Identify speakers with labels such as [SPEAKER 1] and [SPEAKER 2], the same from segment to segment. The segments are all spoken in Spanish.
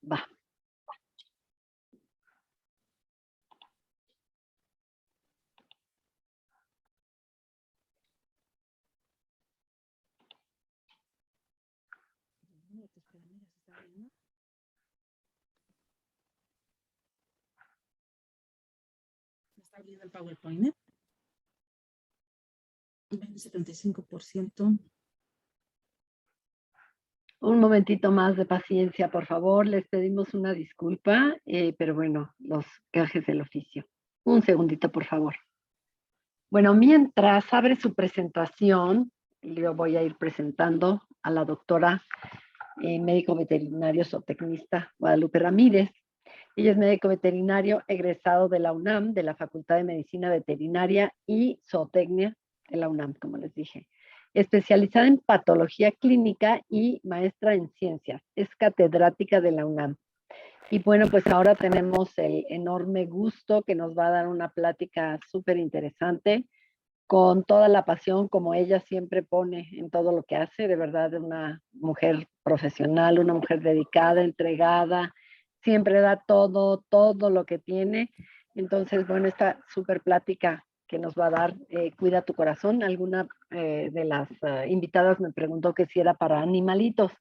[SPEAKER 1] Va.
[SPEAKER 2] Me está abriendo el PowerPoint, ¿eh? 75%.
[SPEAKER 1] Un momentito más de paciencia, por favor. Les pedimos una disculpa, pero bueno, los gajes del oficio. Un segundito, por favor. Bueno, mientras abre su presentación, yo voy a ir presentando a la doctora médico veterinario zootecnista Guadalupe Ramírez. Ella es médico veterinario egresado de la UNAM, de la Facultad de Medicina Veterinaria y Zootecnia de la UNAM, como les dije. Especializada en patología clínica y maestra en ciencias. Es catedrática de la UNAM. Y bueno, pues ahora tenemos el enorme gusto que nos va a dar una plática súper interesante con toda la pasión como ella siempre pone en todo lo que hace, de verdad, es una mujer profesional, una mujer dedicada, entregada, siempre da todo, todo lo que tiene. Entonces, bueno, esta súper plática que nos va a dar, Cuida tu corazón. Alguna de las invitadas me preguntó que si era para animalitos.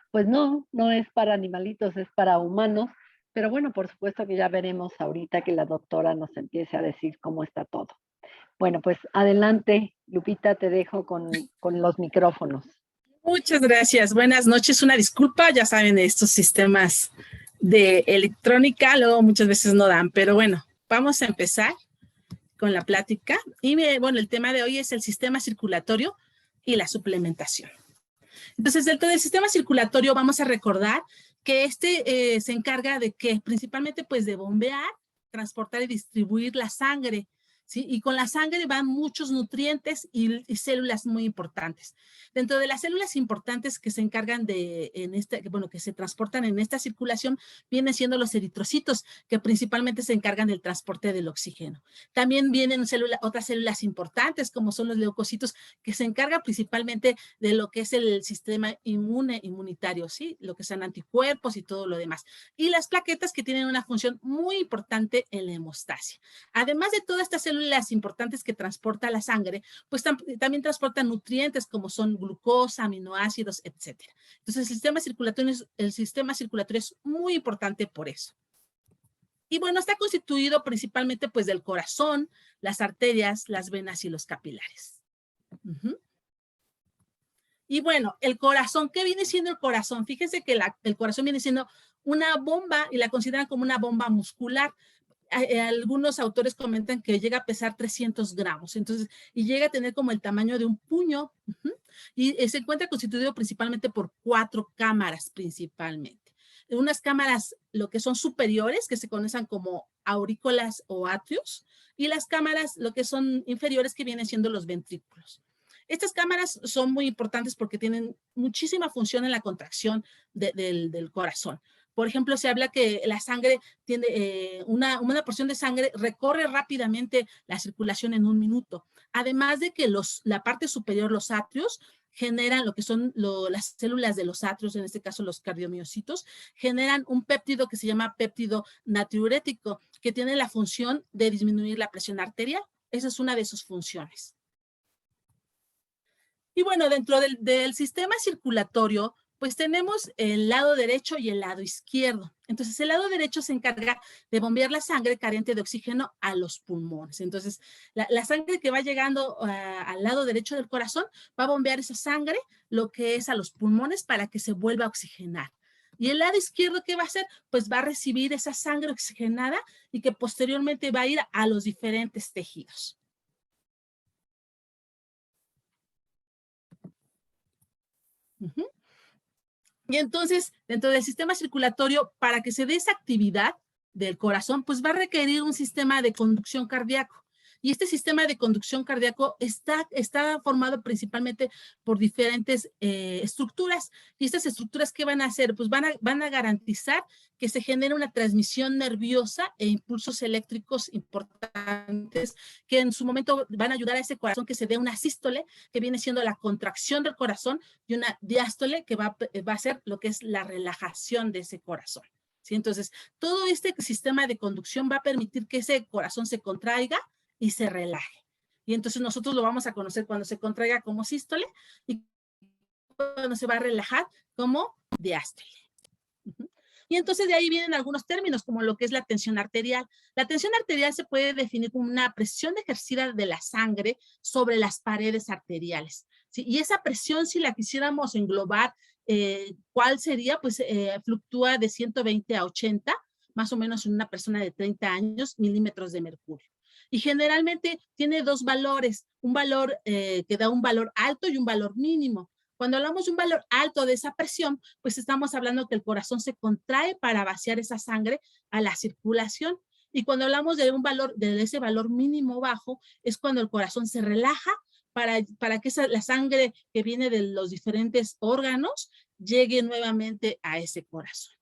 [SPEAKER 1] Pues no, no es para animalitos, es para humanos. Pero bueno, por supuesto que ya veremos ahorita que la doctora nos empiece a decir cómo está todo. Bueno, pues adelante, Lupita, te dejo con los micrófonos.
[SPEAKER 2] Muchas gracias. Buenas noches. Una disculpa, ya saben, estos sistemas de electrónica luego muchas veces no dan, pero bueno, vamos a empezar con la plática. Y bueno, el tema de hoy es el sistema circulatorio y la suplementación. Entonces, dentro del sistema circulatorio vamos a recordar que se encarga de que principalmente pues de bombear, transportar y distribuir la sangre, ¿sí? Y con la sangre van muchos nutrientes y células muy importantes. Dentro de las células importantes que se encargan que se transportan en esta circulación, vienen siendo los eritrocitos, que principalmente se encargan del transporte del oxígeno. También vienen otras células importantes, como son los leucocitos, que se encargan principalmente de lo que es el sistema inmunitario, ¿sí? Lo que sean anticuerpos y todo lo demás. Y las plaquetas, que tienen una función muy importante en la hemostasia. Además de todas estas células importantes que transporta la sangre, pues también transportan nutrientes como son glucosa, aminoácidos, etcétera. Entonces, el sistema circulatorio es muy importante por eso. Y bueno, está constituido principalmente pues del corazón, las arterias, las venas y los capilares. Y bueno, el corazón, ¿qué viene siendo el corazón? Fíjense que el corazón viene siendo una bomba y la consideran como una bomba muscular. Algunos autores comentan que llega a pesar 300 gramos, entonces, y llega a tener como el tamaño de un puño, y se encuentra constituido principalmente por 4 cámaras principalmente. Unas cámaras, lo que son superiores, que se conocen como aurículas o atrios, y las cámaras, lo que son inferiores, que vienen siendo los ventrículos. Estas cámaras son muy importantes porque tienen muchísima función en la contracción del corazón. Por ejemplo, se habla que la sangre tiene una porción de sangre recorre rápidamente la circulación en 1 minuto. Además de que la parte superior, los atrios, generan lo que son las células de los atrios, en este caso los cardiomiocitos, generan un péptido que se llama péptido natriurético, que tiene la función de disminuir la presión arterial. Esa es una de sus funciones. Y bueno, dentro del sistema circulatorio, pues tenemos el lado derecho y el lado izquierdo. Entonces, el lado derecho se encarga de bombear la sangre carente de oxígeno a los pulmones. Entonces, la sangre que va llegando al lado derecho del corazón va a bombear esa sangre, lo que es a los pulmones, para que se vuelva a oxigenar. Y el lado izquierdo, ¿qué va a hacer? Pues va a recibir esa sangre oxigenada y que posteriormente va a ir a los diferentes tejidos. Y entonces, dentro del sistema circulatorio, para que se dé esa actividad del corazón, pues va a requerir un sistema de conducción cardíaco. Y este sistema de conducción cardíaco está formado principalmente por diferentes estructuras. Y estas estructuras, ¿qué van a hacer? Pues van a garantizar que se genere una transmisión nerviosa e impulsos eléctricos importantes que en su momento van a ayudar a ese corazón que se dé una sístole, que viene siendo la contracción del corazón, y una diástole, que va a ser lo que es la relajación de ese corazón. ¿sí? Entonces, todo este sistema de conducción va a permitir que ese corazón se contraiga y se relaje. Y entonces nosotros lo vamos a conocer cuando se contraiga como sístole y cuando se va a relajar como diástole. Y entonces de ahí vienen algunos términos, como lo que es la tensión arterial. La tensión arterial se puede definir como una presión ejercida de la sangre sobre las paredes arteriales, ¿sí? Y esa presión, si la quisiéramos englobar, ¿cuál sería? Pues fluctúa de 120 a 80, más o menos en una persona de 30 años, milímetros de mercurio. Y generalmente tiene dos valores, un valor que da un valor alto y un valor mínimo. Cuando hablamos de un valor alto de esa presión, pues estamos hablando que el corazón se contrae para vaciar esa sangre a la circulación. Y cuando hablamos de un valor, de ese valor mínimo bajo, es cuando el corazón se relaja para que la sangre que viene de los diferentes órganos llegue nuevamente a ese corazón.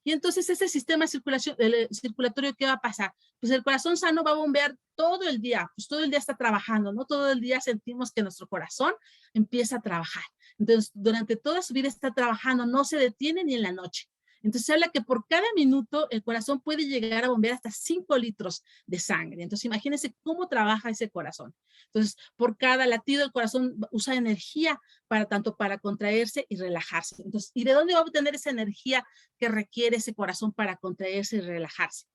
[SPEAKER 2] Y entonces ese sistema circulatorio, ¿qué va a pasar? Pues el corazón sano va a bombear todo el día, pues todo el día está trabajando, ¿no? Todo el día sentimos que nuestro corazón empieza a trabajar. Entonces, durante toda su vida está trabajando, no se detiene ni en la noche. Entonces se habla que por cada minuto el corazón puede llegar a bombear hasta 5 litros de sangre. Entonces imagínense cómo trabaja ese corazón. Entonces por cada latido el corazón usa energía tanto para contraerse y relajarse. Entonces, ¿y de dónde va a obtener esa energía que requiere ese corazón para contraerse y relajarse?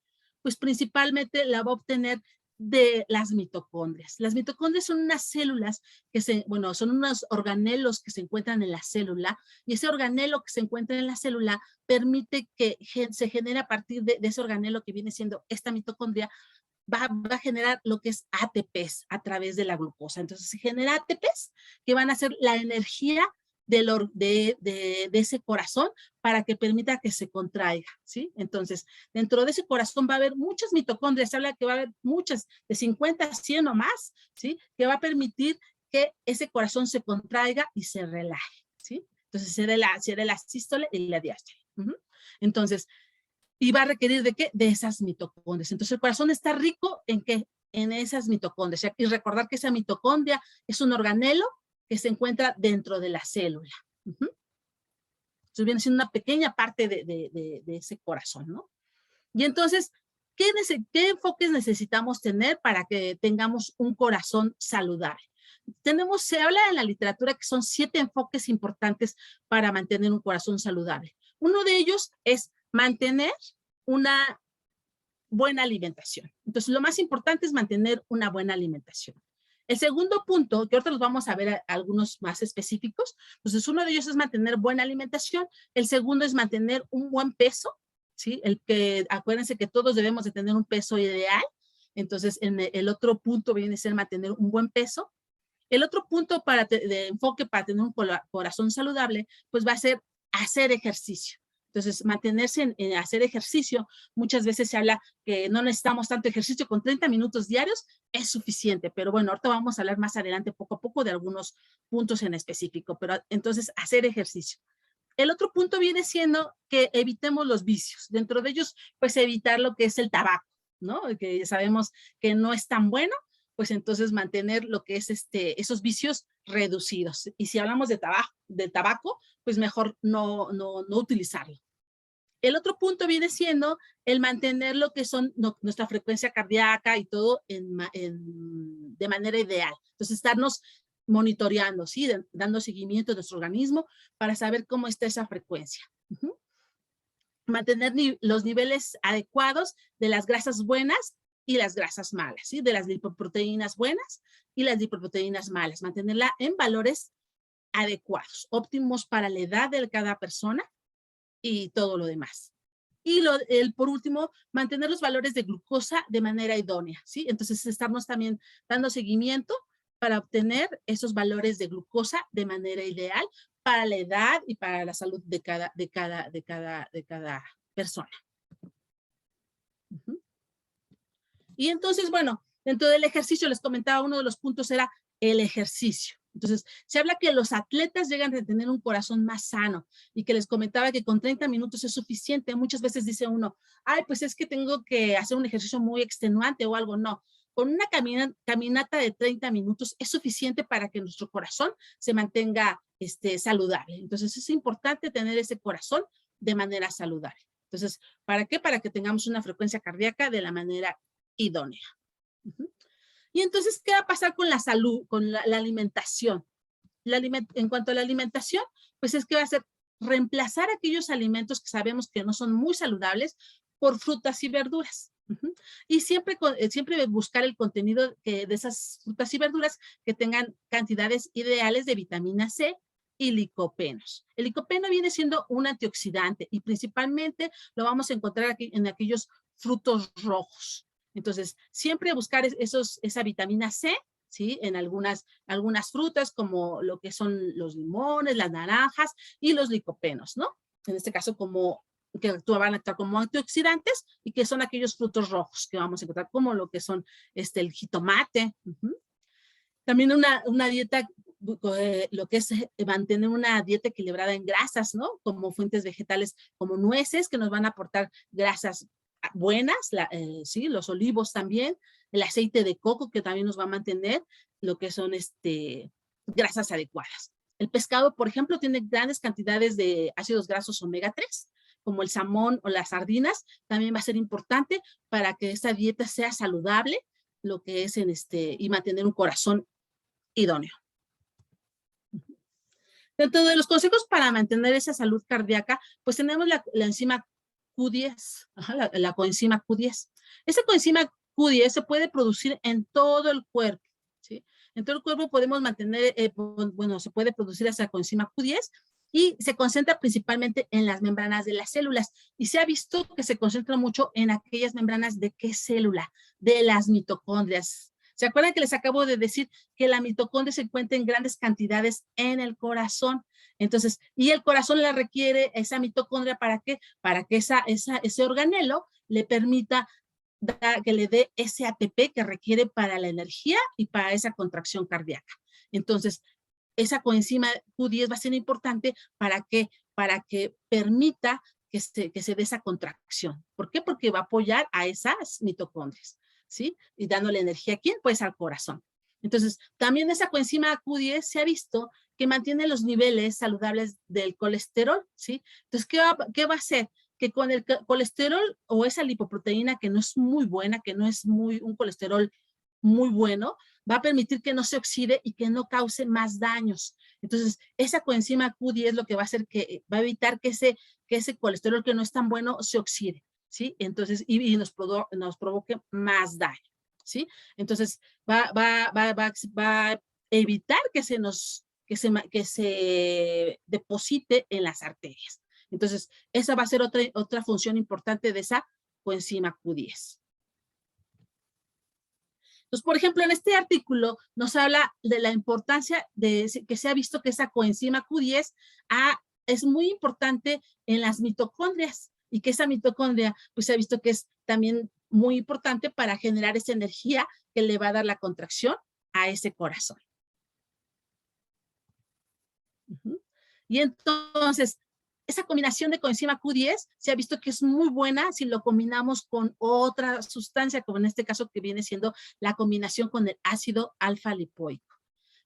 [SPEAKER 2] Pues principalmente la va a obtener de las mitocondrias. Las mitocondrias son unas células son unos organelos que se encuentran en la célula, y ese organelo que se encuentra en la célula permite que se genere a partir de ese organelo que viene siendo esta mitocondria, va a generar lo que es ATPs a través de la glucosa. Entonces se genera ATPs que van a ser la energía de ese corazón para que permita que se contraiga, ¿sí? Entonces, dentro de ese corazón va a haber muchas mitocondrias, se habla que va a haber muchas, de 50 a 100 o más, ¿sí? Que va a permitir que ese corazón se contraiga y se relaje, ¿sí? Entonces, será la sístole y la diástole. Entonces, y va a requerir ¿de qué? De esas mitocondrias. Entonces, el corazón está rico ¿en qué? En esas mitocondrias. Y recordar que esa mitocondria es un organelo que se encuentra dentro de la célula. Entonces viene siendo una pequeña parte de ese corazón, ¿no? Y entonces, ¿qué enfoques necesitamos tener para que tengamos un corazón saludable? Se habla en la literatura que son 7 enfoques importantes para mantener un corazón saludable. Uno de ellos es mantener una buena alimentación. Entonces, lo más importante es mantener una buena alimentación. El segundo punto, que ahorita los vamos a ver algunos más específicos, entonces uno de ellos es mantener buena alimentación, el segundo es mantener un buen peso, ¿sí? Acuérdense que todos debemos de tener un peso ideal, entonces el otro punto viene a ser mantener un buen peso. El otro punto de enfoque para tener un corazón saludable, pues va a ser hacer ejercicio. Entonces, mantenerse en hacer ejercicio, muchas veces se habla que no necesitamos tanto ejercicio, con 30 minutos diarios es suficiente, pero bueno, ahorita vamos a hablar más adelante poco a poco de algunos puntos en específico, pero entonces hacer ejercicio. El otro punto viene siendo que evitemos los vicios, dentro de ellos, pues evitar lo que es el tabaco, ¿no? Que ya sabemos que no es tan bueno, pues entonces mantener lo que es esos vicios reducidos. Y si hablamos de tabaco, pues mejor no utilizarlo. El otro punto viene siendo el mantener lo que son nuestra frecuencia cardíaca y todo de manera ideal. Entonces, estarnos monitoreando, ¿sí? Dando seguimiento a nuestro organismo para saber cómo está esa frecuencia. Mantener los niveles adecuados de las grasas buenas y las grasas malas, ¿sí? De las lipoproteínas buenas y las lipoproteínas malas. Mantenerla en valores adecuados, óptimos para la edad de cada persona y todo lo demás. Y por último, mantener los valores de glucosa de manera idónea, ¿sí? Entonces, estarnos también dando seguimiento para obtener esos valores de glucosa de manera ideal para la edad y para la salud de cada persona. Y entonces, bueno, dentro del ejercicio, les comentaba, uno de los puntos era el ejercicio. Entonces, se habla que los atletas llegan a tener un corazón más sano y que les comentaba que con 30 minutos es suficiente. Muchas veces dice uno, ay, pues es que tengo que hacer un ejercicio muy extenuante o algo. No, con una caminata de 30 minutos es suficiente para que nuestro corazón se mantenga saludable. Entonces, es importante tener ese corazón de manera saludable. Entonces, ¿para qué? Para que tengamos una frecuencia cardíaca de la manera idónea. Y entonces, ¿qué va a pasar con la salud, con la alimentación? En cuanto a la alimentación, pues es que va a ser reemplazar aquellos alimentos que sabemos que no son muy saludables por frutas y verduras. Y siempre buscar el contenido de esas frutas y verduras que tengan cantidades ideales de vitamina C y licopenos. El licopeno viene siendo un antioxidante y principalmente lo vamos a encontrar aquí en aquellos frutos rojos. Entonces, siempre buscar esa vitamina C, ¿sí? En algunas frutas, como lo que son los limones, las naranjas y los licopenos, ¿no? En este caso, que van a actuar como antioxidantes y que son aquellos frutos rojos que vamos a encontrar, como lo que son el jitomate. También una dieta, lo que es mantener una dieta equilibrada en grasas, ¿no? Como fuentes vegetales, como nueces, que nos van a aportar grasas buenas, sí, los olivos también, el aceite de coco, que también nos va a mantener lo que son grasas adecuadas. El pescado, por ejemplo, tiene grandes cantidades de ácidos grasos omega 3, como el salmón o las sardinas. También va a ser importante para que esta dieta sea saludable, lo que es y mantener un corazón idóneo. Dentro de los consejos para mantener esa salud cardíaca, pues tenemos la enzima Q10, la coenzima Q10. Esa coenzima Q10 se puede producir en todo el cuerpo, ¿sí? En todo el cuerpo podemos mantener, se puede producir esa coenzima Q10 y se concentra principalmente en las membranas de las células. Y se ha visto que se concentra mucho en aquellas membranas de qué célula, de las mitocondrias. ¿Se acuerdan que les acabo de decir que la mitocondria se encuentra en grandes cantidades en el corazón? Entonces, y el corazón la requiere, esa mitocondria, ¿para qué? Para que ese organelo le permita que le dé ese ATP que requiere para la energía y para esa contracción cardíaca. Entonces, esa coenzima Q10 va a ser importante para que permita que se dé esa contracción. ¿Por qué? Porque va a apoyar a esas mitocondrias, ¿sí? Y dándole energía a quién? Pues al corazón. Entonces, también esa coenzima Q10 se ha visto que mantiene los niveles saludables del colesterol, ¿sí? Entonces, ¿qué va a hacer? Que con el colesterol o esa lipoproteína que no es muy buena, que no es un colesterol muy bueno, va a permitir que no se oxide y que no cause más daños. Entonces, esa coenzima Q10 lo que va a hacer que va a evitar que ese colesterol que no es tan bueno se oxide, ¿sí? Entonces, y nos provoque más daño, ¿sí? Entonces, va a evitar que se deposite en las arterias. Entonces, esa va a ser otra función importante de esa coenzima Q10. Entonces, por ejemplo, en este artículo nos habla de la importancia de que se ha visto que esa coenzima Q10 es muy importante en las mitocondrias y que esa mitocondria, pues se ha visto que es también muy importante para generar esa energía que le va a dar la contracción a ese corazón. Y entonces, esa combinación de coenzima Q10 se ha visto que es muy buena si lo combinamos con otra sustancia, como en este caso que viene siendo la combinación con el ácido alfa-lipoico.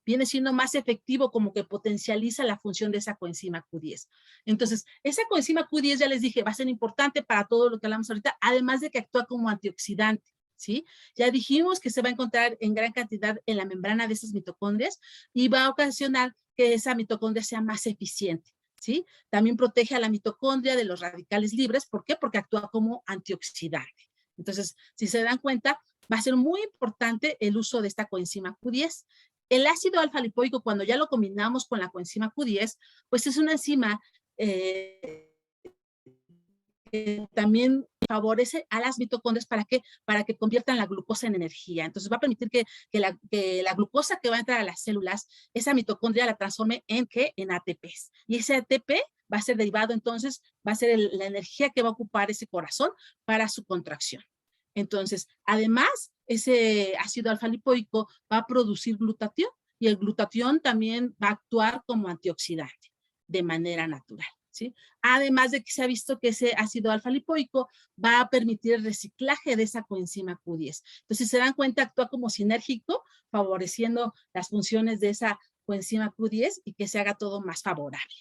[SPEAKER 2] Viene siendo más efectivo, como que potencializa la función de esa coenzima Q10. Entonces, esa coenzima Q10, ya les dije, va a ser importante para todo lo que hablamos ahorita, además de que actúa como antioxidante, ¿sí? Ya dijimos que se va a encontrar en gran cantidad en la membrana de esas mitocondrias y va a ocasionar que esa mitocondria sea más eficiente. ¿Sí? También protege a la mitocondria de los radicales libres. ¿Por qué? Porque actúa como antioxidante. Entonces, si se dan cuenta, va a ser muy importante el uso de esta coenzima Q10. El ácido alfa-lipoico, cuando ya lo combinamos con la coenzima Q10, pues es una enzima que también favorece a las mitocondrias para que conviertan la glucosa en energía. Entonces va a permitir que la glucosa que va a entrar a las células, esa mitocondria la transforme en ATPs. Y ese ATP va a ser derivado, entonces, va a ser la energía que va a ocupar ese corazón para su contracción. Entonces, además, ese ácido alfa-lipoico va a producir glutatión y el glutatión también va a actuar como antioxidante de manera natural. ¿Sí? Además de que se ha visto que ese ácido alfa-lipoico va a permitir el reciclaje de esa coenzima Q10. Entonces, si se dan cuenta, actúa como sinérgico, favoreciendo las funciones de esa coenzima Q10 y que se haga todo más favorable.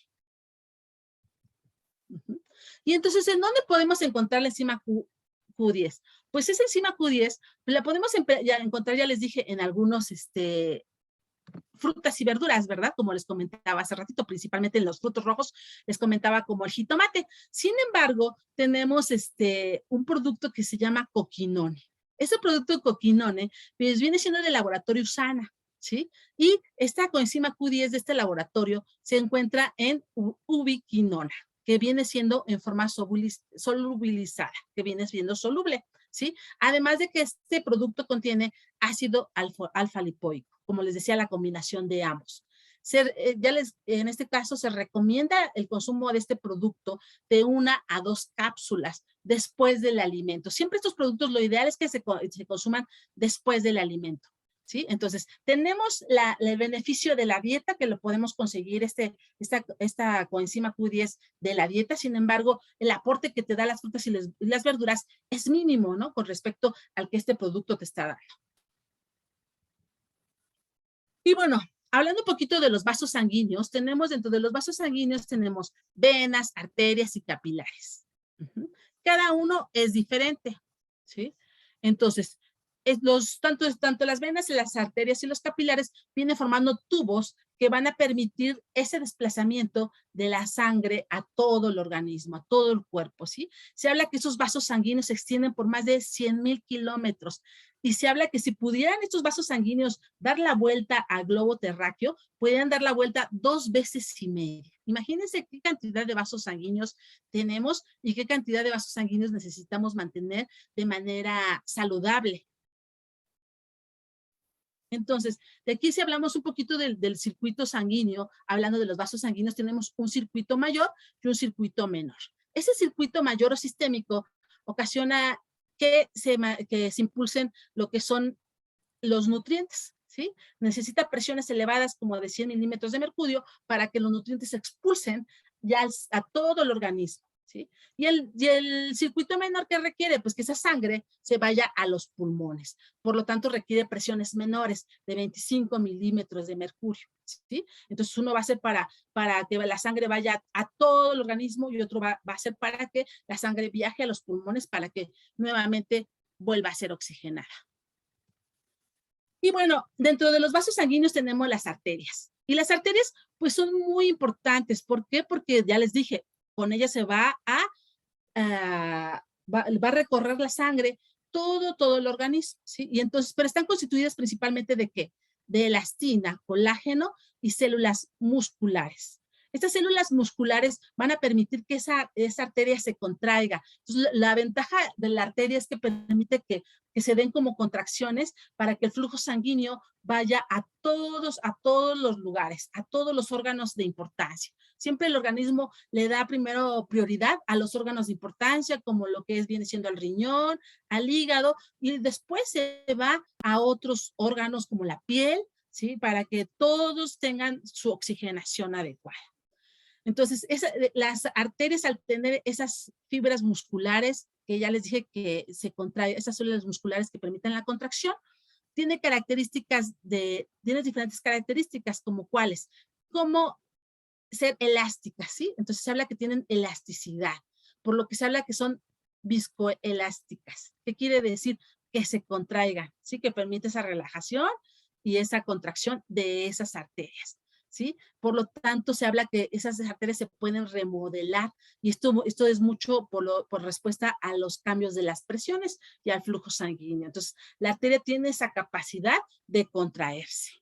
[SPEAKER 2] Y entonces, ¿en dónde podemos encontrar la enzima Q10? Pues esa enzima Q10 la podemos encontrar, ya les dije, en algunos frutas y verduras, ¿verdad? Como les comentaba hace ratito, principalmente en los frutos rojos, les comentaba como el jitomate. Sin embargo, tenemos un producto que se llama coquinone. Ese producto coquinone pues, viene siendo del laboratorio USANA, ¿sí? Y esta coenzima Q10 de este laboratorio se encuentra en ubiquinona, que viene siendo en forma solubilizada, que viene siendo soluble, ¿sí? Además de que este producto contiene ácido alfa-lipoico, como les decía, la combinación de ambos. En este caso se recomienda el consumo de este producto de 1 a 2 cápsulas después del alimento. Siempre estos productos lo ideal es que se consuman después del alimento. ¿Sí? Entonces, tenemos el beneficio de la dieta, que lo podemos conseguir, esta coenzima Q10 de la dieta. Sin embargo, el aporte que te da las frutas y las verduras es mínimo, ¿no? Con respecto al que este producto te está dando. Y bueno, hablando un poquito de los vasos sanguíneos, dentro de los vasos sanguíneos tenemos venas, arterias y capilares. Cada uno es diferente, ¿sí? Entonces, tanto las venas, las arterias y los capilares vienen formando tubos que van a permitir ese desplazamiento de la sangre a todo el organismo, a todo el cuerpo, ¿sí? Se habla que esos vasos sanguíneos se extienden por más de 100,000 kilómetros y se habla que si pudieran estos vasos sanguíneos dar la vuelta al globo terráqueo, podrían dar la vuelta 2,5 veces. Imagínense qué cantidad de vasos sanguíneos tenemos y qué cantidad de vasos sanguíneos necesitamos mantener de manera saludable. Entonces, de aquí si hablamos un poquito del circuito sanguíneo, hablando de los vasos sanguíneos, tenemos un circuito mayor y un circuito menor. Ese circuito mayor o sistémico ocasiona que se impulsen lo que son los nutrientes, ¿sí? Necesita presiones elevadas como de 100 milímetros de mercurio para que los nutrientes se expulsen ya a todo el organismo. ¿Sí? Y el circuito menor que requiere, pues que esa sangre se vaya a los pulmones. Por lo tanto, requiere presiones menores de 25 milímetros de mercurio. ¿Sí? Entonces, uno va a ser para que la sangre vaya a todo el organismo y otro va a ser para que la sangre viaje a los pulmones para que nuevamente vuelva a ser oxigenada. Y bueno, dentro de los vasos sanguíneos tenemos las arterias. Y las arterias, pues son muy importantes. ¿Por qué? Porque ya les dije, con ella se va a recorrer la sangre todo el organismo, ¿sí? Y entonces, pero están constituidas principalmente ¿de qué? De elastina, colágeno y células musculares. Estas células musculares van a permitir que esa arteria se contraiga. Entonces, la ventaja de la arteria es que permite que se den como contracciones para que el flujo sanguíneo vaya a todos los lugares, a todos los órganos de importancia. Siempre el organismo le da primero prioridad a los órganos de importancia, como lo que viene siendo el riñón, al hígado, y después se va a otros órganos como la piel, ¿sí? Para que todos tengan su oxigenación adecuada. Entonces, las arterias, al tener esas fibras musculares, que ya les dije que se contrae, esas células musculares que permiten la contracción, tiene diferentes características, como cuáles, como ser elásticas, ¿sí? Entonces se habla que tienen elasticidad, por lo que se habla que son viscoelásticas. ¿Qué quiere decir? Que se contraigan, ¿sí? Que permite esa relajación y esa contracción de esas arterias, ¿sí? Por lo tanto, se habla que esas arterias se pueden remodelar y esto es mucho por respuesta a los cambios de las presiones y al flujo sanguíneo. Entonces, la arteria tiene esa capacidad de contraerse.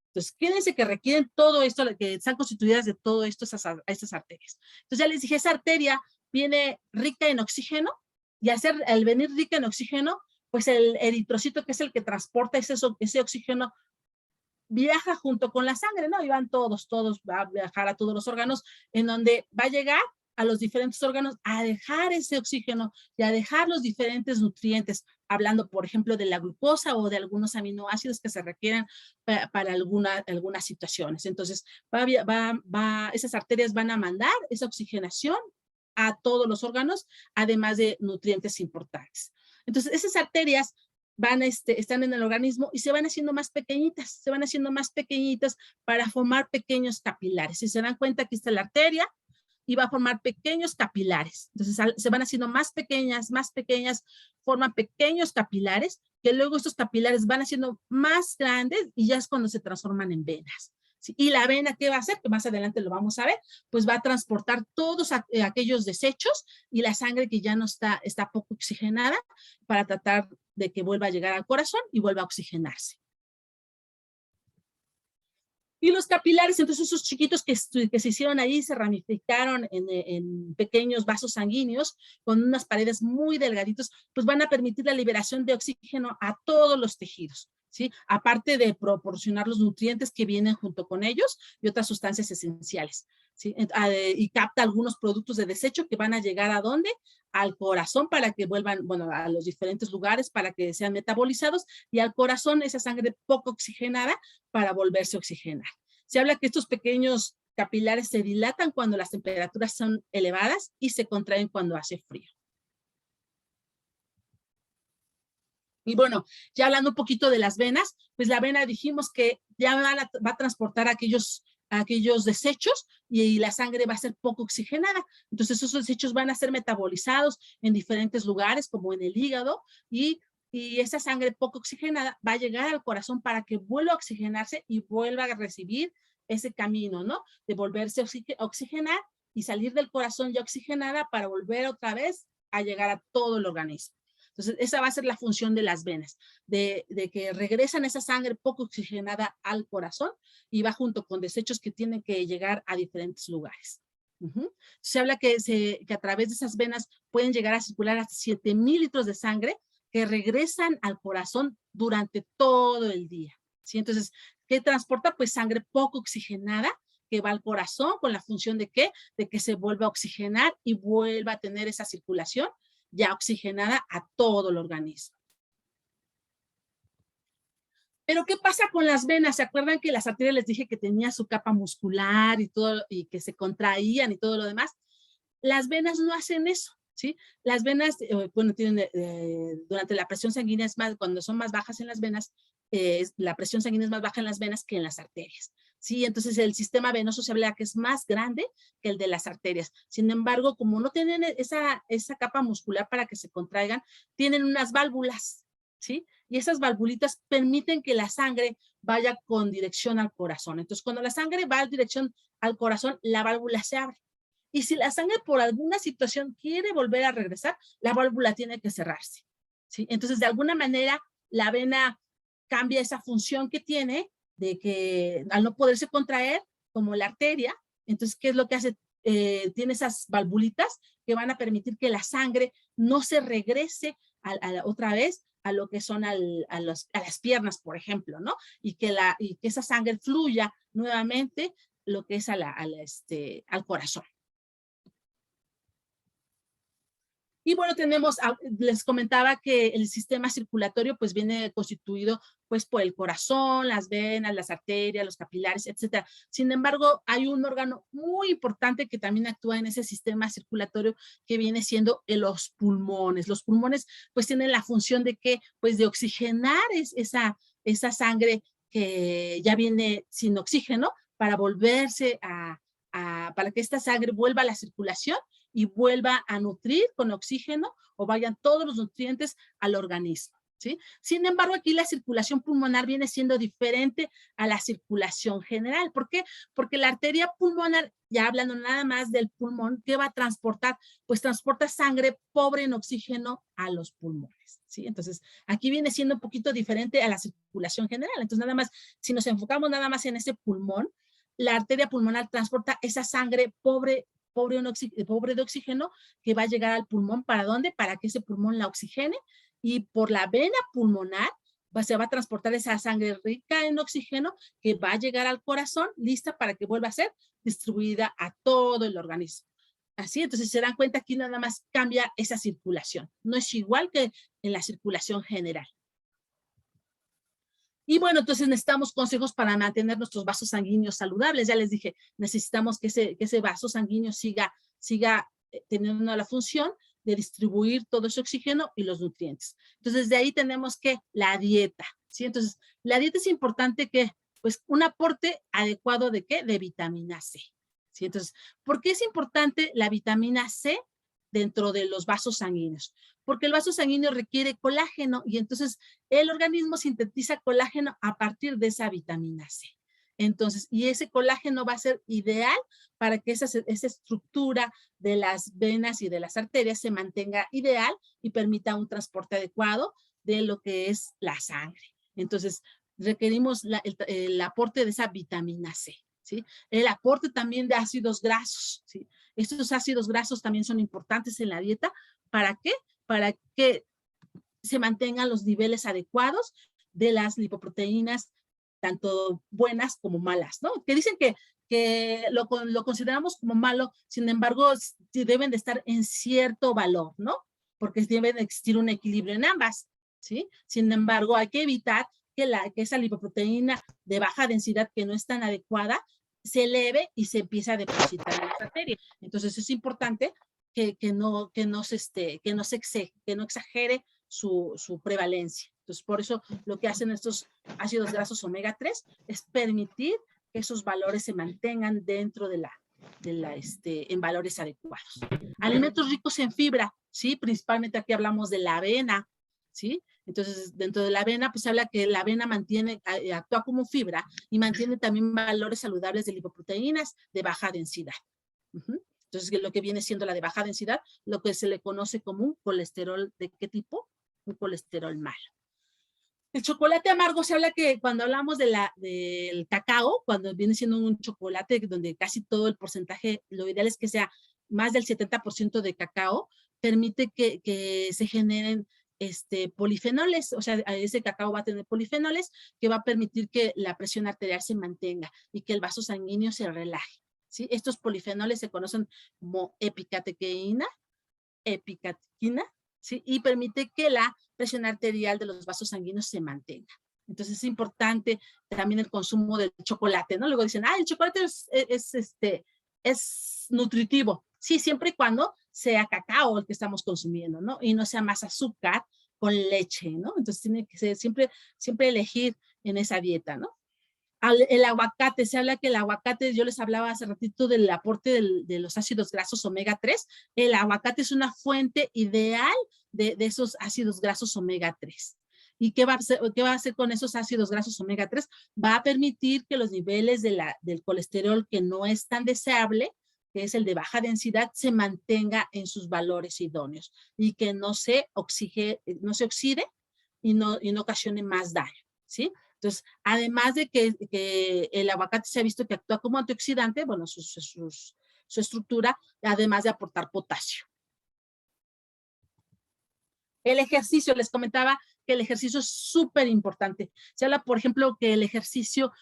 [SPEAKER 2] Entonces, quédense que requieren todo esto, que están constituidas de todo esto, esas arterias. Entonces, ya les dije, esa arteria viene rica en oxígeno y al venir rica en oxígeno, pues el eritrocito, que es el que transporta ese oxígeno, viaja junto con la sangre, ¿no? Y van todos, va a viajar a todos los órganos, en donde va a llegar a los diferentes órganos a dejar ese oxígeno y a dejar los diferentes nutrientes, hablando, por ejemplo, de la glucosa o de algunos aminoácidos que se requieren para algunas situaciones. Entonces, esas arterias van a mandar esa oxigenación a todos los órganos, además de nutrientes importantes. Entonces, esas arterias están en el organismo y se van haciendo más pequeñitas para formar pequeños capilares. Si se dan cuenta, aquí está la arteria, y va a formar pequeños capilares. Entonces se van haciendo más pequeñas, forman pequeños capilares, que luego estos capilares van haciendo más grandes y ya es cuando se transforman en venas. ¿Sí? Y la vena, ¿qué va a hacer? Que más adelante lo vamos a ver, pues va a transportar todos aquellos desechos y la sangre que ya no está poco oxigenada para tratar de que vuelva a llegar al corazón y vuelva a oxigenarse. Y los capilares, entonces esos chiquitos que se hicieron ahí, se ramificaron en pequeños vasos sanguíneos con unas paredes muy delgaditos, pues van a permitir la liberación de oxígeno a todos los tejidos, ¿sí? Aparte de proporcionar los nutrientes que vienen junto con ellos y otras sustancias esenciales, ¿sí? Y capta algunos productos de desecho que van a llegar ¿a dónde? Al corazón para que vuelvan, bueno, a los diferentes lugares para que sean metabolizados y al corazón esa sangre poco oxigenada para volverse a oxigenar. Se habla que estos pequeños capilares se dilatan cuando las temperaturas son elevadas y se contraen cuando hace frío. Y bueno, ya hablando un poquito de las venas, pues la vena dijimos que ya va a transportar aquellos desechos y la sangre va a ser poco oxigenada. Entonces esos desechos van a ser metabolizados en diferentes lugares, como en el hígado, y esa sangre poco oxigenada va a llegar al corazón para que vuelva a oxigenarse y vuelva a recibir ese camino, ¿no? De volverse a oxigenar y salir del corazón ya oxigenada para volver otra vez a llegar a todo el organismo. Entonces, esa va a ser la función de las venas, de que regresan esa sangre poco oxigenada al corazón y va junto con desechos que tienen que llegar a diferentes lugares. Se habla que a través de esas venas pueden llegar a circular hasta 7,000 litros de sangre que regresan al corazón durante todo el día, ¿sí? Entonces, ¿qué transporta? Pues sangre poco oxigenada que va al corazón con la función de ¿qué? De que se vuelva a oxigenar y vuelva a tener esa circulación ya oxigenada a todo el organismo. Pero ¿qué pasa con las venas? ¿Se acuerdan que las arterias les dije que tenía su capa muscular y todo, y que se contraían y todo lo demás? Las venas no hacen eso, ¿sí? Las venas, bueno, tienen, durante la presión sanguínea es más, cuando son más bajas en las venas, la presión sanguínea es más baja en las venas que en las arterias, ¿sí? Entonces el sistema venoso se habla que es más grande que el de las arterias. Sin embargo, como no tienen esa capa muscular para que se contraigan, tienen unas válvulas, ¿sí? Y esas valvulitas permiten que la sangre vaya con dirección al corazón. Entonces, cuando la sangre va en dirección al corazón, la válvula se abre. Y si la sangre por alguna situación quiere volver a regresar, la válvula tiene que cerrarse, ¿sí? Entonces, de alguna manera, la vena cambia esa función que tiene de que al no poderse contraer, como la arteria, entonces, ¿qué es lo que hace? Tiene esas valvulitas que van a permitir que la sangre no se regrese otra vez a lo que son a las piernas, por ejemplo, ¿no? Y que esa sangre fluya nuevamente lo que es al corazón. Y bueno, les comentaba que el sistema circulatorio pues viene constituido pues por el corazón, las venas, las arterias, los capilares, etcétera. Sin embargo, hay un órgano muy importante que también actúa en ese sistema circulatorio que viene siendo los pulmones. Los pulmones pues tienen la función de que pues de oxigenar esa sangre que ya viene sin oxígeno para volverse para que esta sangre vuelva a la circulación y vuelva a nutrir con oxígeno o vayan todos los nutrientes al organismo, ¿sí? Sin embargo, aquí la circulación pulmonar viene siendo diferente a la circulación general. ¿Por qué? Porque la arteria pulmonar, ya hablando nada más del pulmón, ¿qué va a transportar? Pues transporta sangre pobre en oxígeno a los pulmones, ¿sí? Entonces, aquí viene siendo un poquito diferente a la circulación general. Entonces, nada más, si nos enfocamos nada más en ese pulmón, la arteria pulmonar transporta esa sangre pobre de oxígeno que va a llegar al pulmón. ¿Para dónde? Para que ese pulmón la oxigene y por la vena pulmonar se va a transportar esa sangre rica en oxígeno que va a llegar al corazón lista para que vuelva a ser distribuida a todo el organismo. Así, entonces se dan cuenta aquí nada más cambia esa circulación. No es igual que en la circulación general. Y bueno, entonces necesitamos consejos para mantener nuestros vasos sanguíneos saludables. Ya les dije, necesitamos que ese vaso sanguíneo siga teniendo la función de distribuir todo ese oxígeno y los nutrientes. Entonces, de ahí tenemos que la dieta, ¿sí? Entonces, la dieta es importante que, pues, un aporte adecuado de ¿qué? De vitamina C, ¿sí? Entonces, ¿por qué es importante la vitamina C dentro de los vasos sanguíneos? Porque el vaso sanguíneo requiere colágeno y entonces el organismo sintetiza colágeno a partir de esa vitamina C. Entonces, y ese colágeno va a ser ideal para que esa estructura de las venas y de las arterias se mantenga ideal y permita un transporte adecuado de lo que es la sangre. Entonces, requerimos el aporte de esa vitamina C, ¿sí? El aporte también de ácidos grasos, ¿sí? Estos ácidos grasos también son importantes en la dieta. ¿Para qué? Para que se mantengan los niveles adecuados de las lipoproteínas, tanto buenas como malas, ¿no? Que dicen que lo consideramos como malo, sin embargo, deben de estar en cierto valor, ¿no? Porque debe de existir un equilibrio en ambas, ¿sí? Sin embargo, hay que evitar que esa lipoproteína de baja densidad que no es tan adecuada se eleve y se empiece a depositar en la arteria. Entonces es importante que no exagere su prevalencia. Entonces, por eso lo que hacen estos ácidos grasos omega 3 es permitir que esos valores se mantengan dentro en valores adecuados. Alimentos ricos en fibra, ¿sí? Principalmente aquí hablamos de la avena, ¿sí? Entonces, dentro de la avena, pues habla que la avena actúa como fibra y mantiene también valores saludables de lipoproteínas de baja densidad. Entonces, lo que viene siendo la de baja densidad, lo que se le conoce como un colesterol, ¿de qué tipo? Un colesterol malo. El chocolate amargo, se habla que cuando hablamos del cacao, cuando viene siendo un chocolate donde casi todo el porcentaje, lo ideal es que sea más del 70% de cacao, permite que se generen polifenoles, o sea, ese cacao va a tener polifenoles que va a permitir que la presión arterial se mantenga y que el vaso sanguíneo se relaje, ¿sí? Estos polifenoles se conocen como epicatequina, ¿sí? Y permite que la presión arterial de los vasos sanguíneos se mantenga. Entonces es importante también el consumo del chocolate, ¿no? Luego dicen, el chocolate es nutritivo. Sí, siempre y cuando sea cacao el que estamos consumiendo, ¿no? Y no sea más azúcar con leche, ¿no? Entonces tiene que ser siempre elegir en esa dieta, ¿no? El aguacate, se habla que el aguacate, yo les hablaba hace ratito del aporte de los ácidos grasos omega 3, el aguacate es una fuente ideal de esos ácidos grasos omega 3. ¿Y qué va a hacer con esos ácidos grasos omega 3? Va a permitir que los niveles del colesterol que no es tan deseable, que es el de baja densidad, se mantenga en sus valores idóneos y que no se oxide y no ocasione más daño, ¿sí? Entonces, además de que el aguacate se ha visto que actúa como antioxidante, bueno, su estructura, además de aportar potasio. El ejercicio, les comentaba que el ejercicio es súper importante. Se habla, por ejemplo, que el ejercicio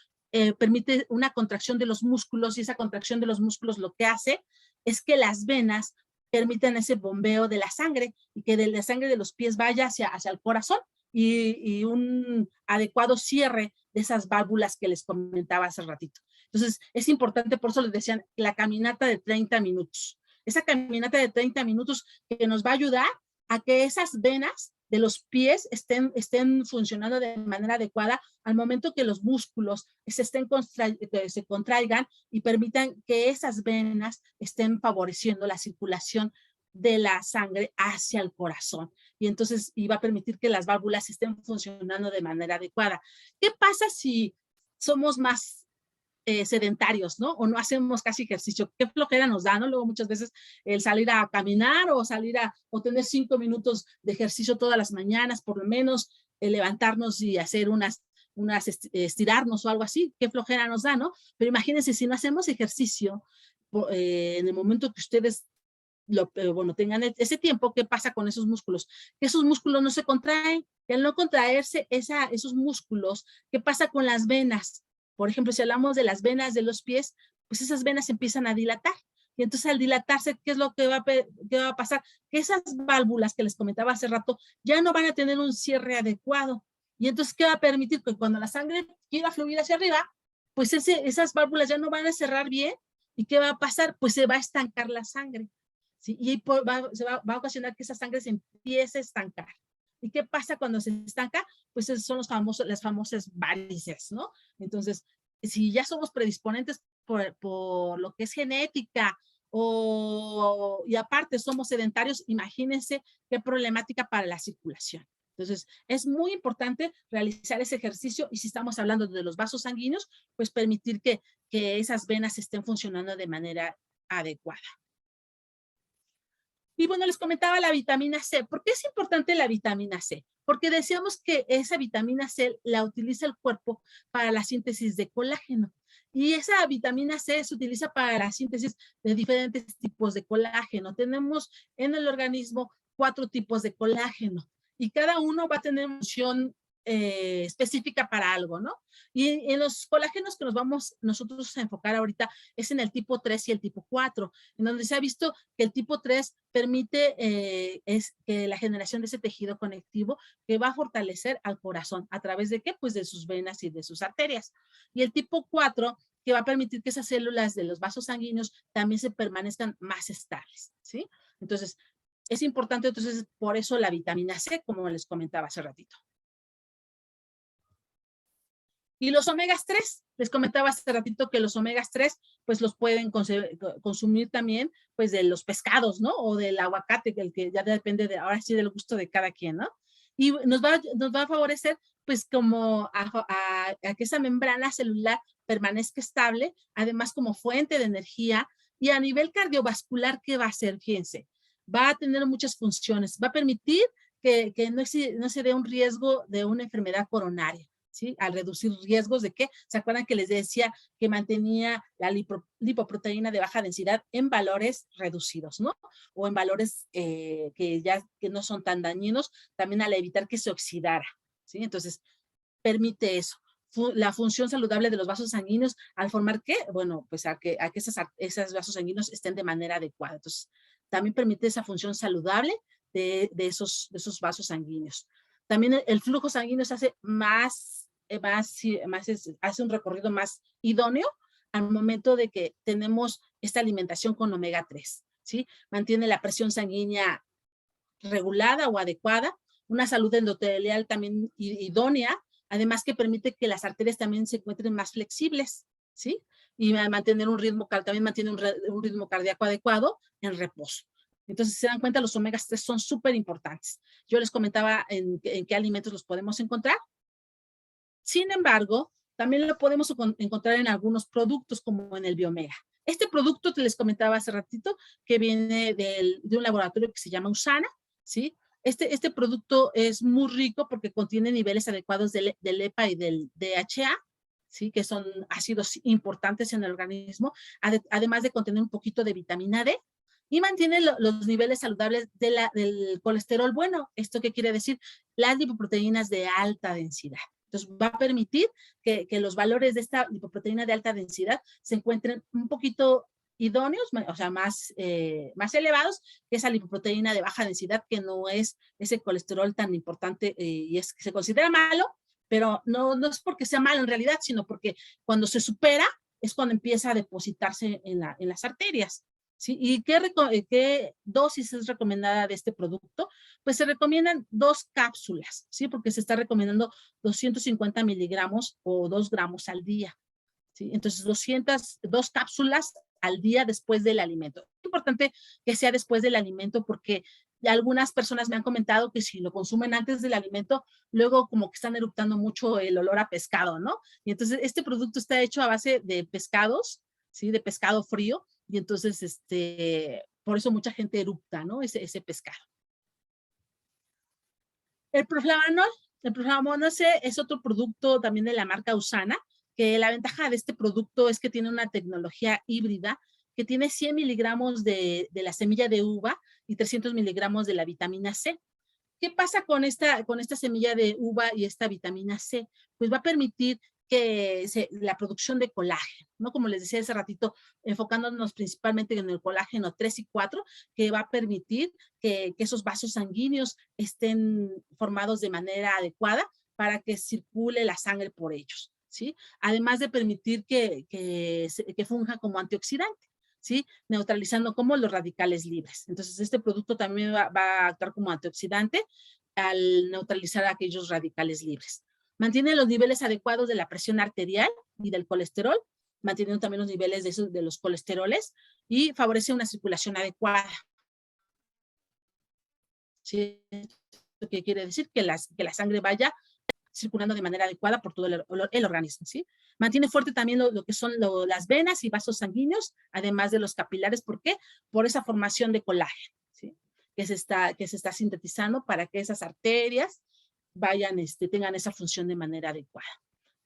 [SPEAKER 2] permite una contracción de los músculos y esa contracción de los músculos lo que hace es que las venas permitan ese bombeo de la sangre y que de la sangre de los pies vaya hacia el corazón y un adecuado cierre de esas válvulas que les comentaba hace ratito. Entonces, es importante, por eso les decían, la caminata de 30 minutos. Esa caminata de 30 minutos que nos va a ayudar a que esas venas de los pies estén funcionando de manera adecuada al momento que los músculos se contraigan y permitan que esas venas estén favoreciendo la circulación de la sangre hacia el corazón. Y entonces va a permitir que las válvulas estén funcionando de manera adecuada. ¿Qué pasa si somos más sedentarios, ¿no? O no hacemos casi ejercicio? ¿Qué flojera nos da, no? Luego muchas veces el salir a caminar o tener 5 minutos de ejercicio todas las mañanas, por lo menos levantarnos y hacer estirarnos o algo así, qué flojera nos da, ¿no? Pero imagínense, si no hacemos ejercicio, en el momento que ustedes tengan ese tiempo, ¿qué pasa con esos músculos? Que esos músculos no se contraen, y al no contraerse esos músculos, ¿qué pasa con las venas? Por ejemplo, si hablamos de las venas de los pies, pues esas venas empiezan a dilatar. Y entonces al dilatarse, ¿qué es lo que va a pasar? Que esas válvulas que les comentaba hace rato ya no van a tener un cierre adecuado. Y entonces, ¿qué va a permitir? Que cuando la sangre quiera fluir hacia arriba, pues esas válvulas ya no van a cerrar bien. ¿Y qué va a pasar? Pues se va a estancar la sangre. ¿Sí? Y va a ocasionar que esa sangre se empiece a estancar. ¿Y qué pasa cuando se estanca? Pues esos son las famosas varices, ¿no? Entonces, si ya somos predisponentes por lo que es genética, y aparte somos sedentarios, imagínense qué problemática para la circulación. Entonces, es muy importante realizar ese ejercicio y si estamos hablando de los vasos sanguíneos, pues permitir que esas venas estén funcionando de manera adecuada. Y bueno, les comentaba la vitamina C. ¿Por qué es importante la vitamina C? Porque decíamos que esa vitamina C la utiliza el cuerpo para la síntesis de colágeno. Y esa vitamina C se utiliza para la síntesis de diferentes tipos de colágeno. Tenemos en el organismo 4 tipos de colágeno y cada uno va a tener función específica para algo, ¿no? Y en los colágenos que nos vamos nosotros a enfocar ahorita es en el tipo 3 y el tipo 4, en donde se ha visto que el tipo 3 permite que la generación de ese tejido conectivo que va a fortalecer al corazón. ¿A través de qué? Pues de sus venas y de sus arterias. Y el tipo 4 que va a permitir que esas células de los vasos sanguíneos también se permanezcan más estables, ¿sí? Entonces, es importante, entonces, por eso la vitamina C, como les comentaba hace ratito. Y los omegas 3, les comentaba hace ratito que los omegas 3, pues los pueden consumir también, pues de los pescados, ¿no? O del aguacate, el que ya depende de, ahora sí, del gusto de cada quien, ¿no? Y nos va a favorecer, pues como a que esa membrana celular permanezca estable, además como fuente de energía, y a nivel cardiovascular, ¿qué va a hacer? Fíjense, va a tener muchas funciones, va a permitir que no se dé un riesgo de una enfermedad coronaria. ¿Sí? Al reducir riesgos de qué, ¿se acuerdan que les decía que mantenía la lipoproteína de baja densidad en valores reducidos, ¿no? O en valores que no son tan dañinos, también al evitar que se oxidara, ¿sí? Entonces, permite eso. La función saludable de los vasos sanguíneos, al formar qué, bueno, pues a que esos vasos sanguíneos estén de manera adecuada. Entonces, también permite esa función saludable de esos vasos sanguíneos. También el flujo sanguíneo se hace hace un recorrido más idóneo al momento de que tenemos esta alimentación con omega 3, ¿sí? Mantiene la presión sanguínea regulada o adecuada, una salud endotelial también idónea, además que permite que las arterias también se encuentren más flexibles, ¿sí? Y mantener también mantiene un ritmo cardíaco adecuado en reposo. Entonces, si se dan cuenta, los omegas 3 son súper importantes. Yo les comentaba en qué alimentos los podemos encontrar. Sin embargo, también lo podemos encontrar en algunos productos como en el Biomega. Este producto que les comentaba hace ratito, que viene de un laboratorio que se llama Usana, ¿sí? Este producto es muy rico porque contiene niveles adecuados del EPA y del DHA, ¿sí? Que son ácidos importantes en el organismo, además de contener un poquito de vitamina D, y mantiene los niveles saludables del colesterol bueno. ¿Esto qué quiere decir? Las lipoproteínas de alta densidad. Entonces, va a permitir que los valores de esta lipoproteína de alta densidad se encuentren un poquito idóneos, o sea, más elevados que esa lipoproteína de baja densidad, que no es ese colesterol tan importante y se considera malo, pero no es porque sea malo en realidad, sino porque cuando se supera es cuando empieza a depositarse en las arterias. ¿Sí? ¿Y qué dosis es recomendada de este producto? Pues se recomiendan 2 cápsulas, ¿sí? Porque se está recomendando 250 miligramos o 2 gramos al día, ¿sí? Entonces, 2 cápsulas al día después del alimento. Es importante que sea después del alimento porque algunas personas me han comentado que si lo consumen antes del alimento, luego como que están eructando mucho el olor a pescado, ¿no? Y entonces, este producto está hecho a base de pescados, ¿sí? De pescado frío, y entonces, por eso mucha gente eructa, ¿no? Ese pescado. El proflavanol C es otro producto también de la marca Usana, que la ventaja de este producto es que tiene una tecnología híbrida que tiene 100 miligramos de la semilla de uva y 300 miligramos de la vitamina C. ¿Qué pasa con esta semilla de uva y esta vitamina C? Pues va a permitir que la producción de colágeno, ¿no? Como les decía hace ratito, enfocándonos principalmente en el colágeno 3 y 4, que va a permitir que esos vasos sanguíneos estén formados de manera adecuada para que circule la sangre por ellos, ¿sí? Además de permitir que funja como antioxidante, ¿sí? Neutralizando como los radicales libres. Entonces, este producto también va a actuar como antioxidante al neutralizar aquellos radicales libres. Mantiene los niveles adecuados de la presión arterial y del colesterol manteniendo también los niveles de los colesteroles y favorece una circulación adecuada. ¿Sí? ¿Qué quiere decir? Que la sangre vaya circulando de manera adecuada por todo el organismo, ¿sí? Mantiene fuerte también lo que son las venas y vasos sanguíneos, además de los capilares. ¿Por qué? Por esa formación de colágeno, ¿sí? Que se está sintetizando para que esas arterias vayan, tengan esa función de manera adecuada.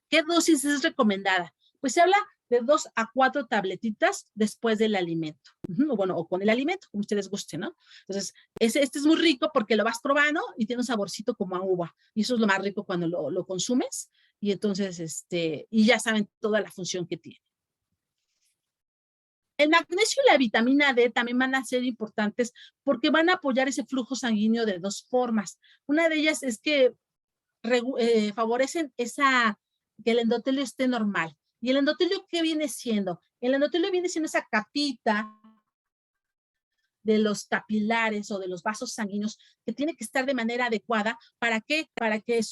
[SPEAKER 2] ¿Qué dosis es recomendada? Pues se habla de 2 a 4 tabletitas después del alimento. O bueno, o con el alimento, como ustedes gusten, ¿no? Entonces, este es muy rico porque lo vas probando y tiene un saborcito como a uva. Y eso es lo más rico cuando lo consumes. Y entonces, y ya saben toda la función que tiene. El magnesio y la vitamina D también van a ser importantes porque van a apoyar ese flujo sanguíneo de 2 formas. Una de ellas es que favorecen que el endotelio esté normal. ¿Y el endotelio qué viene siendo? El endotelio viene siendo esa capita de los capilares o de los vasos sanguíneos que tiene que estar de manera adecuada. ¿Para qué? Para que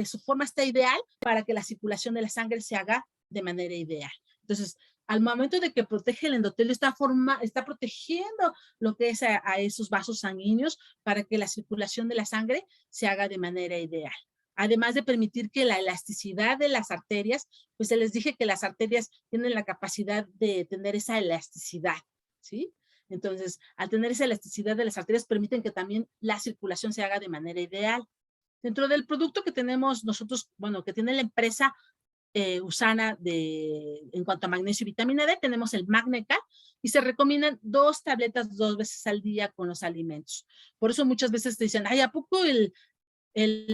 [SPEAKER 2] su forma esté ideal, para que la circulación de la sangre se haga de manera ideal. Entonces, al momento de que protege el endotelio, está protegiendo lo que es a esos vasos sanguíneos para que la circulación de la sangre se haga de manera ideal. Además de permitir que la elasticidad de las arterias, pues se les dije que las arterias tienen la capacidad de tener esa elasticidad, ¿sí? Entonces, al tener esa elasticidad de las arterias, permiten que también la circulación se haga de manera ideal. Dentro del producto que tenemos nosotros, bueno, que tiene la empresa USANA en cuanto a magnesio y vitamina D, tenemos el Magnecal y se recomiendan 2 tabletas 2 veces al día con los alimentos. Por eso muchas veces te dicen, ay, ¿a poco el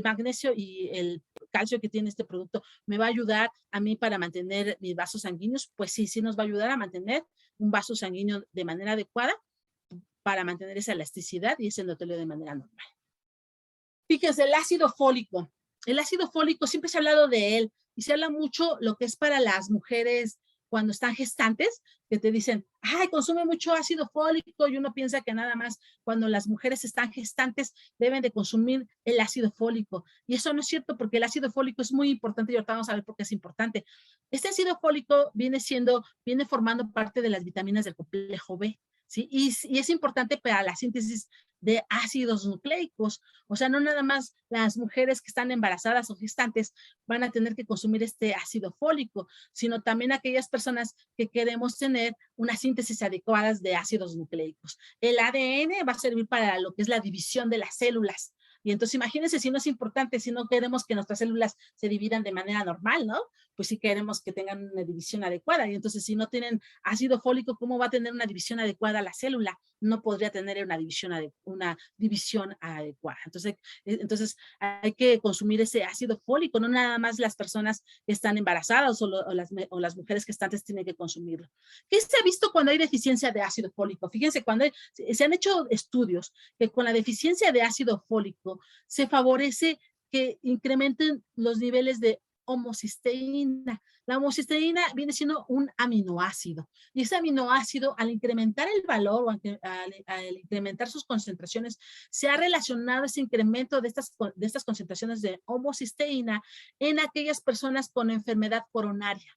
[SPEAKER 2] magnesio y el calcio que tiene este producto me va a ayudar a mí para mantener mis vasos sanguíneos? Pues sí, sí nos va a ayudar a mantener un vaso sanguíneo de manera adecuada para mantener esa elasticidad y ese endotelio de manera normal. Fíjense, el ácido fólico. El ácido fólico, siempre se ha hablado de él y se habla mucho lo que es para las mujeres cuando están gestantes, que te dicen, ay, consume mucho ácido fólico, y uno piensa que nada más cuando las mujeres están gestantes deben de consumir el ácido fólico. Y eso no es cierto, porque el ácido fólico es muy importante y ahorita vamos a ver por qué es importante. Este ácido fólico viene formando parte de las vitaminas del complejo B, ¿sí? Y es importante para la síntesis de ácidos nucleicos. O sea, no nada más las mujeres que están embarazadas o gestantes van a tener que consumir este ácido fólico, sino también aquellas personas que queremos tener una síntesis adecuada de ácidos nucleicos. El ADN va a servir para lo que es la división de las células. Y entonces imagínense si no es importante, si no queremos que nuestras células se dividan de manera normal, ¿no? Pues sí queremos que tengan una división adecuada. Y entonces si no tienen ácido fólico, ¿cómo va a tener una división adecuada la célula? No podría tener una división adecuada. Entonces hay que consumir ese ácido fólico, no nada más las personas que están embarazadas o las mujeres gestantes tienen que consumirlo. ¿Qué se ha visto cuando hay deficiencia de ácido fólico? Fíjense, se han hecho estudios que con la deficiencia de ácido fólico se favorece que incrementen los niveles de homocisteína. La homocisteína viene siendo un aminoácido y ese aminoácido al incrementar el valor o al incrementar sus concentraciones se ha relacionado ese incremento de estas concentraciones de homocisteína en aquellas personas con enfermedad coronaria.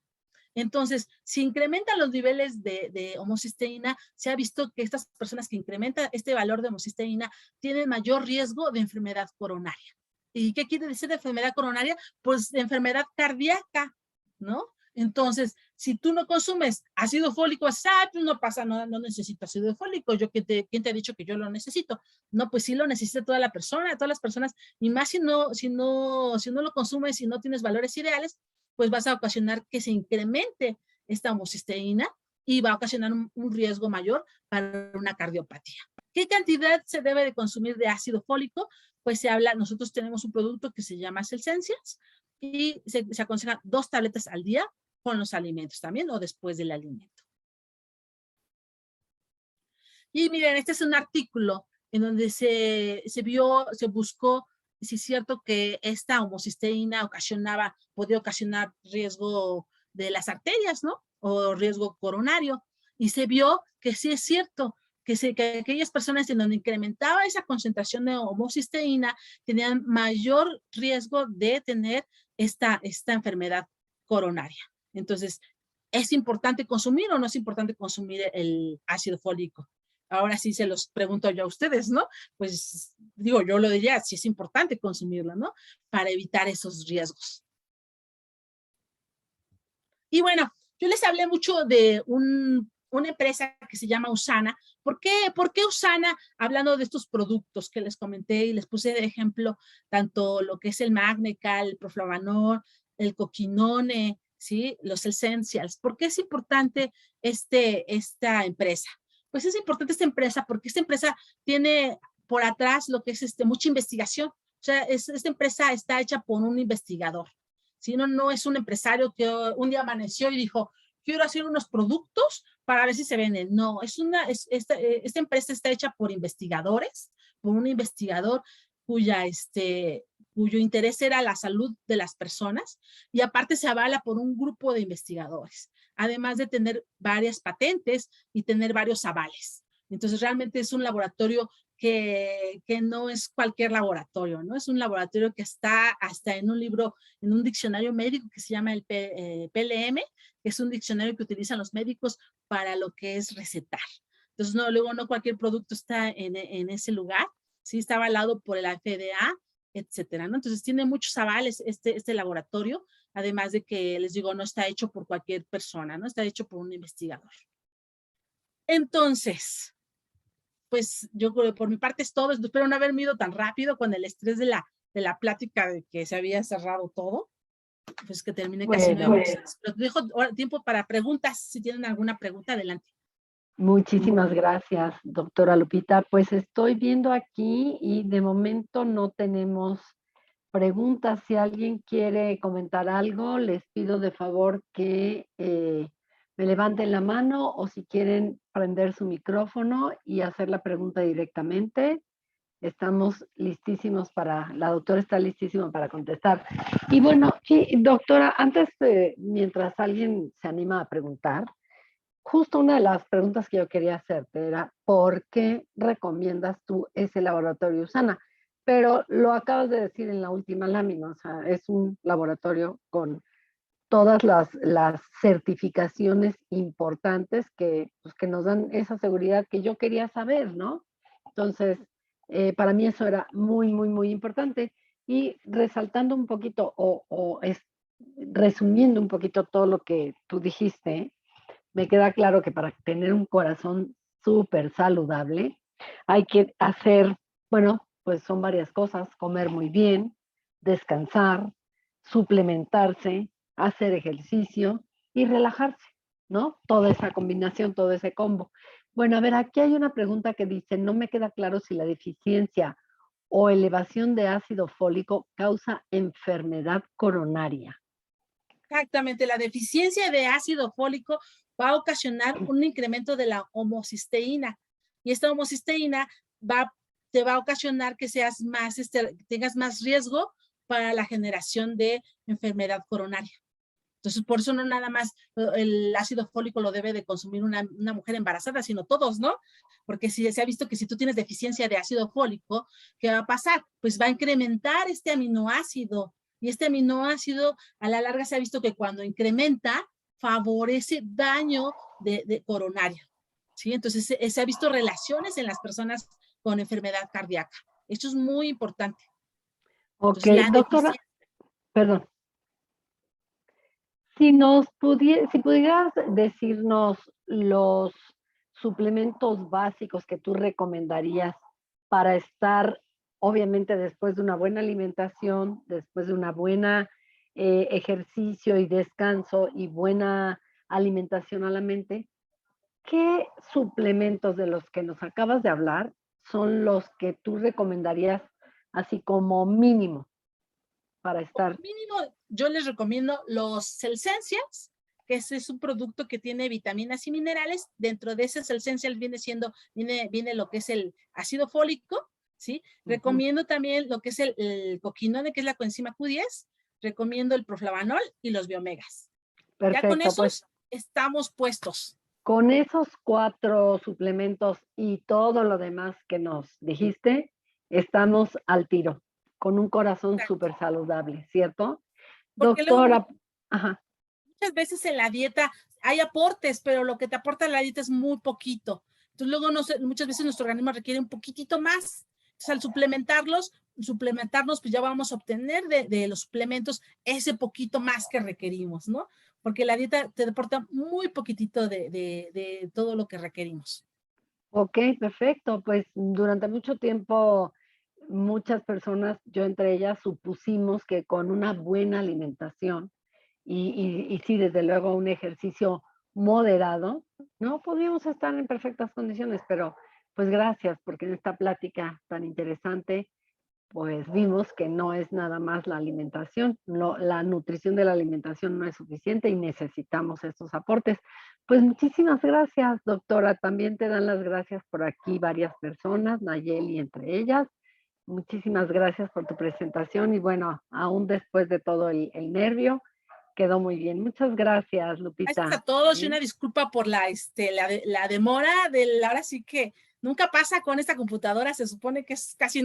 [SPEAKER 2] Entonces, si incrementan los niveles de homocisteína, se ha visto que estas personas que incrementan este valor de homocisteína tienen mayor riesgo de enfermedad coronaria. ¿Y qué quiere decir de enfermedad coronaria? Pues de enfermedad cardíaca, ¿no? Entonces, si tú no consumes ácido fólico, pues no pasa nada, no necesito ácido fólico. ¿Quién te ha dicho que yo lo necesito? No, pues sí lo necesita toda la persona, todas las personas, y más si no lo consumes, si no tienes valores ideales, pues vas a ocasionar que se incremente esta homocisteína y va a ocasionar un riesgo mayor para una cardiopatía. ¿Qué cantidad se debe de consumir de ácido fólico? Pues nosotros tenemos un producto que se llama Celsensias y se aconsejan 2 tabletas al día con los alimentos también o después del alimento. Y miren, este es un artículo en donde se buscó si es cierto que esta homocisteína podía ocasionar riesgo de las arterias, ¿no? O riesgo coronario. Y se vio que sí es cierto, que aquellas personas en donde incrementaba esa concentración de homocisteína tenían mayor riesgo de tener esta enfermedad coronaria. Entonces, ¿es importante consumir o no es importante consumir el ácido fólico? Ahora sí se los pregunto yo a ustedes, ¿no? Pues digo, yo lo diría, sí es importante consumirlo, ¿no? Para evitar esos riesgos. Y bueno, yo les hablé mucho de una empresa que se llama Usana. ¿Por qué Usana? Hablando de estos productos que les comenté y les puse de ejemplo tanto lo que es el Magnecal, el Proflavanol, el Coquinone, ¿sí? Los Essentials. ¿Por qué es importante esta empresa? Pues es importante esta empresa porque esta empresa tiene por atrás lo que es mucha investigación. O sea, esta empresa está hecha por un investigador. ¿Sí? No es un empresario que un día amaneció y dijo, quiero hacer unos productos para ver si se venden. No, esta empresa está hecha por investigadores, por un investigador cuyo interés era la salud de las personas y aparte se avala por un grupo de investigadores, además de tener varias patentes y tener varios avales. Entonces realmente es un laboratorio que no es cualquier laboratorio, ¿no? Es un laboratorio que está hasta en un libro, en un diccionario médico que se llama el PLM, que es un diccionario que utilizan los médicos para lo que es recetar. Entonces, luego no cualquier producto está en ese lugar, sí está avalado por el FDA, etcétera, ¿no? Entonces, tiene muchos avales este laboratorio, además de que, les digo, no está hecho por cualquier persona, ¿no? Está hecho por un investigador. Entonces, pues yo por mi parte es todo. Espero no haberme ido tan rápido con el estrés de la plática de que se había cerrado todo. Pues que termine casi 9 meses. Pero dejo tiempo para preguntas. Si tienen alguna pregunta, adelante.
[SPEAKER 1] Muchísimas gracias, doctora Lupita. Pues estoy viendo aquí y de momento no tenemos preguntas. Si alguien quiere comentar algo, les pido de favor que me levanten la mano o si quieren prender su micrófono y hacer la pregunta directamente. Estamos listísimos la doctora está listísima para contestar. Y bueno, sí, doctora, mientras alguien se anima a preguntar, justo una de las preguntas que yo quería hacerte era, ¿por qué recomiendas tú ese laboratorio Usana? Pero lo acabas de decir en la última lámina, o sea, es un laboratorio con todas las certificaciones importantes pues, que nos dan esa seguridad que yo quería saber, ¿no? Entonces, para mí eso era muy, muy, muy importante. Y resaltando un poquito resumiendo un poquito todo lo que tú dijiste, me queda claro que para tener un corazón súper saludable hay que hacer, bueno, pues son varias cosas, comer muy bien, descansar, suplementarse, hacer ejercicio y relajarse, ¿no? Toda esa combinación, todo ese combo. Bueno, a ver, aquí hay una pregunta que dice, no me queda claro si la deficiencia o elevación de ácido fólico causa enfermedad coronaria.
[SPEAKER 2] Exactamente, la deficiencia de ácido fólico va a ocasionar un incremento de la homocisteína y esta homocisteína te va a ocasionar que tengas más riesgo para la generación de enfermedad coronaria. Entonces, por eso no nada más el ácido fólico lo debe de consumir una mujer embarazada, sino todos, ¿no? Porque se ha visto que si tú tienes deficiencia de ácido fólico, ¿qué va a pasar? Pues va a incrementar este aminoácido. Y este aminoácido, a la larga se ha visto que cuando incrementa, favorece daño de coronario. ¿Sí? Entonces, se ha visto relaciones en las personas con enfermedad cardíaca. Esto es muy importante.
[SPEAKER 1] Ok,
[SPEAKER 2] Entonces,
[SPEAKER 1] doctora, perdón. Si pudieras decirnos los suplementos básicos que tú recomendarías para estar, obviamente, después de una buena alimentación, después de una buena ejercicio y descanso y buena alimentación a la mente, ¿qué suplementos de los que nos acabas de hablar son los que tú recomendarías así como mínimo para estar?
[SPEAKER 2] Mínimo, yo les recomiendo los Celsensials, que es un producto que tiene vitaminas y minerales. Dentro de ese Celsensial viene lo que es el ácido fólico, ¿sí? Recomiendo también lo que es el coquinone, que es la coenzima Q10. Recomiendo el Proflavanol y los Biomegas.
[SPEAKER 1] Perfecto,
[SPEAKER 2] ya con esos
[SPEAKER 1] pues,
[SPEAKER 2] estamos puestos.
[SPEAKER 1] Con esos 4 suplementos y todo lo demás que nos dijiste, estamos al tiro, con un corazón súper saludable, ¿cierto?
[SPEAKER 2] Porque
[SPEAKER 1] Doctora,
[SPEAKER 2] luego,
[SPEAKER 1] ajá.
[SPEAKER 2] muchas veces en la dieta hay aportes, pero lo que te aporta la dieta es muy poquito. Entonces luego muchas veces nuestro organismo requiere un poquitito más. Entonces al suplementarnos, pues ya vamos a obtener de los suplementos ese poquito más que requerimos, ¿no? Porque la dieta te aporta muy poquitito de todo lo que requerimos.
[SPEAKER 1] Ok, perfecto. Pues durante mucho tiempo muchas personas, yo entre ellas, supusimos que con una buena alimentación y sí, desde luego un ejercicio moderado, no podíamos estar en perfectas condiciones, pero pues gracias, porque en esta plática tan interesante, pues vimos que no es nada más la alimentación, la nutrición de la alimentación no es suficiente y necesitamos estos aportes. Pues muchísimas gracias, doctora. También te dan las gracias por aquí varias personas, Nayeli entre ellas. Muchísimas gracias por tu presentación y bueno, aún después de todo el nervio, quedó muy bien. Muchas gracias,
[SPEAKER 2] Gracias a
[SPEAKER 1] Lupita.
[SPEAKER 2] todos y
[SPEAKER 1] ¿Eh?
[SPEAKER 2] una disculpa por la demora ahora sí que nunca pasa con esta computadora, se supone que es casi